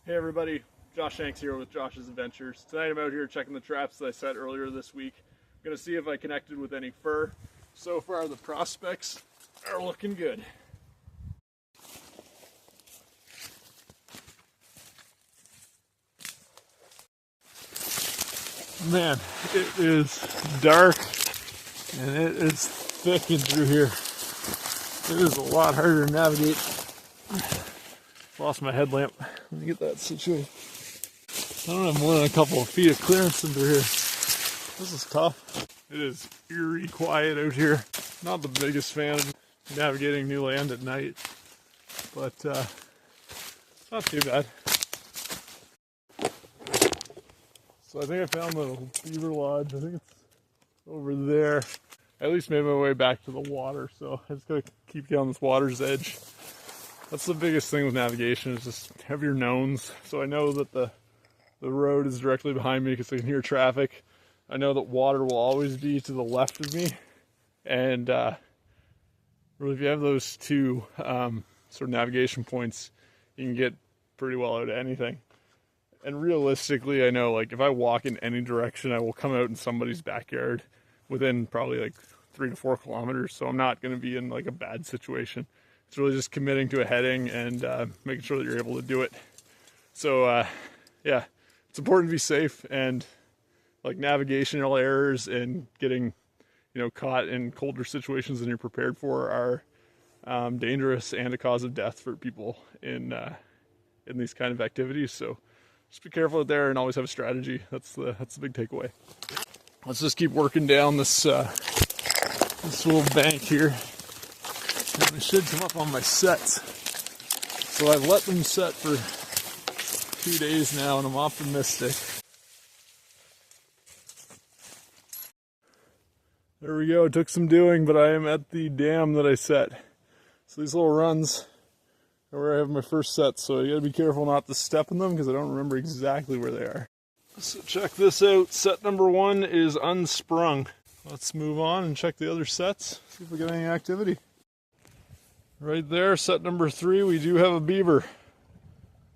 Hey everybody, Josh Shanks here with Josh's Adventures. Tonight I'm out here checking the traps that I set earlier this week. I'm going to see if I connected with any fur. So far the prospects are looking good. Man, it is dark and it is thick in through here. It is a lot harder to navigate. Lost my headlamp. Let me get that situated. I don't have more than a couple of feet of clearance in through here. This is tough. It is eerie quiet out here. Not the biggest fan of navigating new land at night, but not too bad. So I think I found the beaver lodge. I think it's over there. I at least made my way back to the water, so I just gotta keep down this water's edge. That's the biggest thing with navigation, is just have your knowns. So I know that the road is directly behind me because I can hear traffic. I know that water will always be to the left of me. And really, if you have those two sort of navigation points, you can get pretty well out of anything. And realistically, I know, like, if I walk in any direction, I will come out in somebody's backyard within probably like 3 to 4 kilometers. So I'm not going to be in like a bad situation. It's really just committing to a heading and making sure that you're able to do it. So yeah, it's important to be safe, and like navigational errors and getting, caught in colder situations than you're prepared for are dangerous and a cause of death for people in these kind of activities. So just be careful out there and always have a strategy. That's the big takeaway. Let's just keep working down this little bank here. And I should come up on my sets. So I've let them set for 2 days now, and I'm optimistic. There we go. It took some doing, but I am at the dam that I set. So these little runs are where I have my first set, so you gotta be careful not to step in them because I don't remember exactly where they are. So check this out. Set number 1 is unsprung. Let's move on and check the other sets, see if we get any activity. Right there, set number 3, we do have a beaver.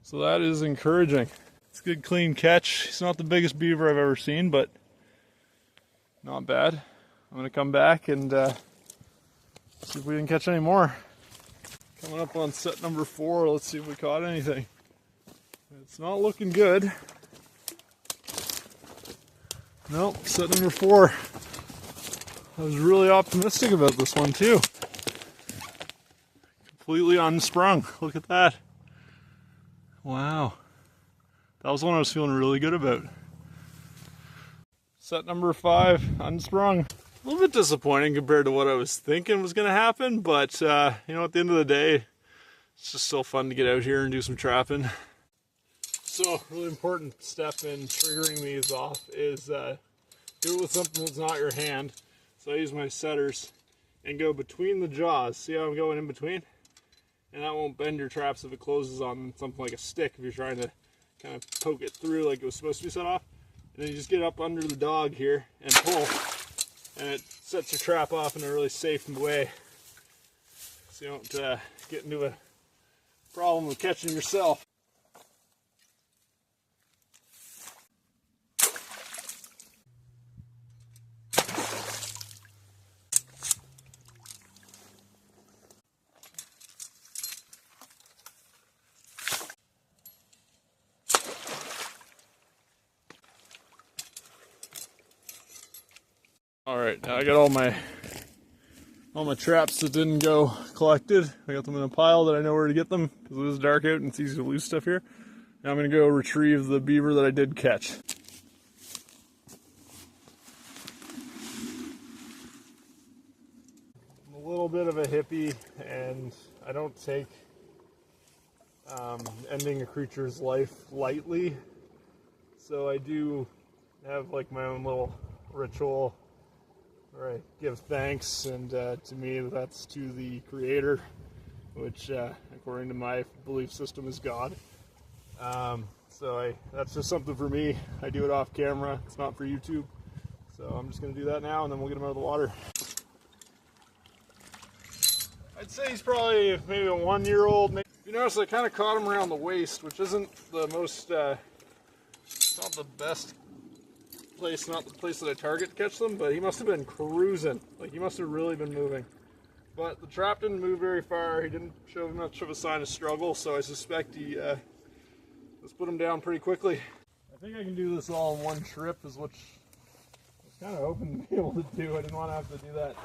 So that is encouraging. It's a good clean catch. He's not the biggest beaver I've ever seen, but not bad. I'm gonna come back and see if we can catch any more. Coming up on set number 4, let's see if we caught anything. It's not looking good. Nope, set number 4. I was really optimistic about this one too. Completely unsprung. Look at that. Wow. That was one I was feeling really good about. Set number 5, unsprung. A little bit disappointing compared to what I was thinking was going to happen, but at the end of the day, it's just still fun to get out here and do some trapping. So, a really important step in triggering these off is do it with something that's not your hand. So I use my setters and go between the jaws. See how I'm going in between? And that won't bend your traps if it closes on something like a stick if you're trying to kind of poke it through like it was supposed to be set off. And then you just get up under the dog here and pull, and it sets your trap off in a really safe way, so you don't get into a problem with catching yourself. Alright, now I got all my traps that didn't go collected. I got them in a pile that I know where to get them because it is dark out and it's easy to lose stuff here. Now I'm going to go retrieve the beaver that I did catch. I'm a little bit of a hippie and I don't take ending a creature's life lightly. So I do have like my own little ritual where I give thanks, and to me that's to the Creator, which according to my belief system is God. So that's just something for me. I do it off camera. It's not for YouTube. So I'm just going to do that now, and then we'll get him out of the water. I'd say he's probably maybe a 1-year-old. You notice I kind of caught him around the waist, which isn't the most, it's not the best place, not the place that I target to catch them, but he must have been cruising. Like, he must have really been moving. But the trap didn't move very far. He didn't show much of a sign of struggle, so I suspect he just put him down pretty quickly. I think I can do this all in one trip, is what I was kind of hoping to be able to do. I didn't want to have to do that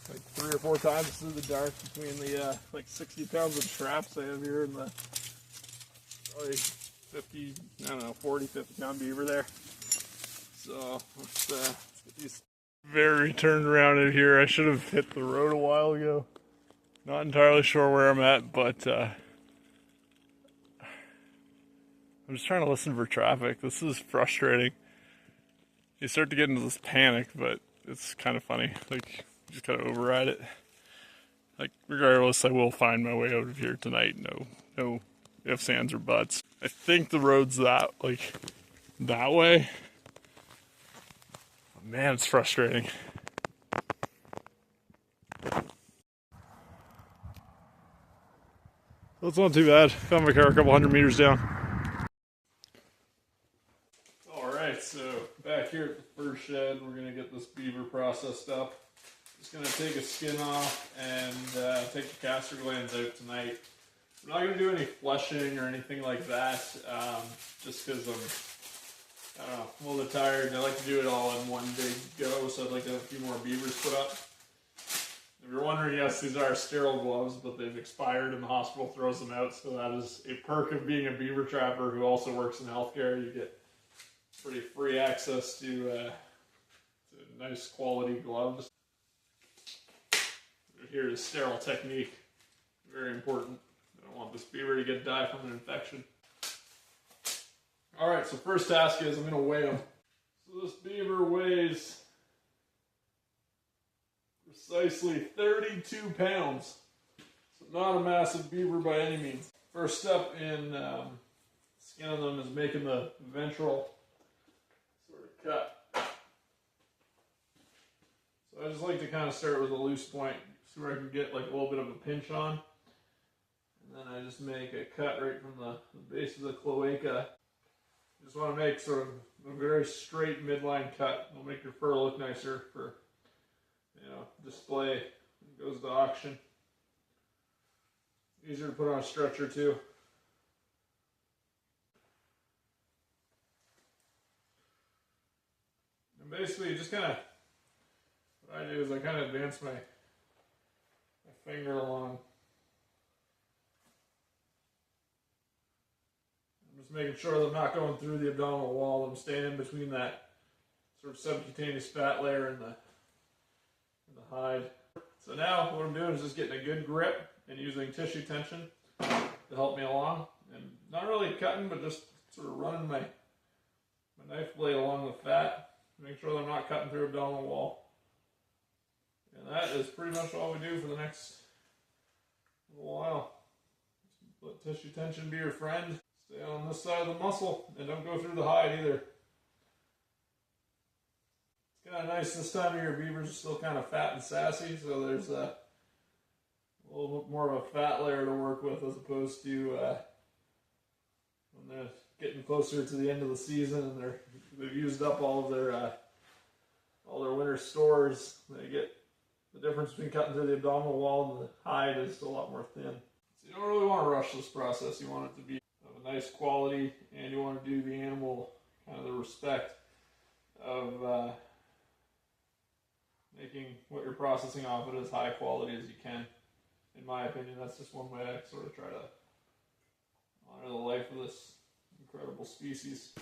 like 3 or 4 times through the dark between the like 60 pounds of traps I have here and the probably 50, I don't know, 40, 50 pound beaver there. So let's get these very turned around in here. I should have hit the road a while ago. Not entirely sure where I'm at, but I'm just trying to listen for traffic. This is frustrating. You start to get into this panic, but it's kind of funny. Like, you just gotta override it. Like, regardless, I will find my way out of here tonight. No ifs, ands, or buts. I think the road's that way. Oh, man, it's frustrating. That's not too bad. Found my car a couple 100 meters down. Alright, so back here at the fur shed, we're going to get this beaver processed up. Just going to take a skin off and take the castor glands out tonight. I'm not going to do any flushing or anything like that, just because I don't know, I'm a little tired. I like to do it all in one big go, so I'd like to have a few more beavers put up. If you're wondering, yes, these are sterile gloves, but they've expired and the hospital throws them out, so that is a perk of being a beaver trapper who also works in healthcare. You get pretty free access to nice quality gloves. Here is sterile technique, very important. I don't want this beaver to die from an infection. Alright, so first task is I'm going to weigh him. So this beaver weighs precisely 32 pounds. So not a massive beaver by any means. First step in skinning them is making the ventral sort of cut. So I just like to kind of start with a loose point, so where I can get like a little bit of a pinch on. And then I just make a cut right from the base of the cloaca. Just want to make sort of a very straight midline cut. It'll make your fur look nicer for, display. It goes to auction. Easier to put on a stretcher too. And basically, just kind of, what I do is I kind of advance my finger along. Just making sure that I'm not going through the abdominal wall. I'm staying in between that sort of subcutaneous fat layer and the hide. So now what I'm doing is just getting a good grip and using tissue tension to help me along. And not really cutting, but just sort of running my knife blade along the fat, make sure that I'm not cutting through abdominal wall. And that is pretty much all we do for the next little while. Let tissue tension be your friend. Stay on this side of the muscle and don't go through the hide either. It's kind of nice this time of year. Beavers are still kind of fat and sassy, so there's a little bit more of a fat layer to work with as opposed to when they're getting closer to the end of the season and they've used up all their winter stores. They get the difference between cutting through the abdominal wall and the hide is a lot more thin. So you don't really want to rush this process. You want it to be of a nice quality, and you want to do the animal kind of the respect of making what you're processing off it as high quality as you can. In my opinion, that's just one way I sort of try to honor the life of this incredible species.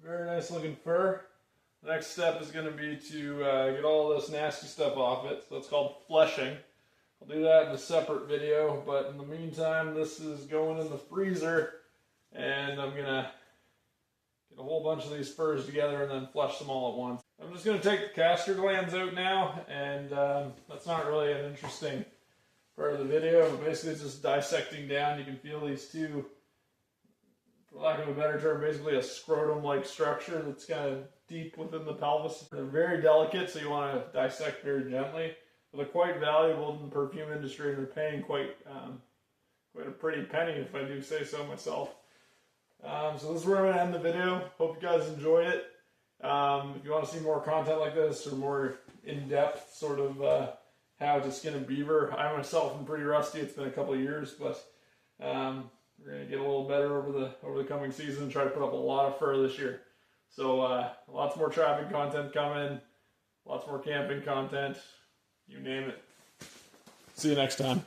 Very nice looking fur. The next step is going to be to get all this nasty stuff off it. So it's called fleshing. I'll do that in a separate video, but in the meantime, this is going in the freezer, and I'm going to get a whole bunch of these furs together and then flesh them all at once. I'm just going to take the castor glands out now, and that's not really an interesting part of the video, but basically it's just dissecting down. You can feel these two, for lack of a better term, basically a scrotum-like structure that's kind of deep within the pelvis. They're very delicate, so you want to dissect very gently. But they're quite valuable in the perfume industry, and they're paying quite a pretty penny, if I do say so myself. So this is where I'm going to end the video. Hope you guys enjoyed it. If you want to see more content like this, or more in-depth sort of how to skin a beaver, I myself am pretty rusty. It's been a couple of years, but we're going to get a little better over the coming season and try to put up a lot of fur this year. So lots more trapping content coming, lots more camping content, you name it. See you next time.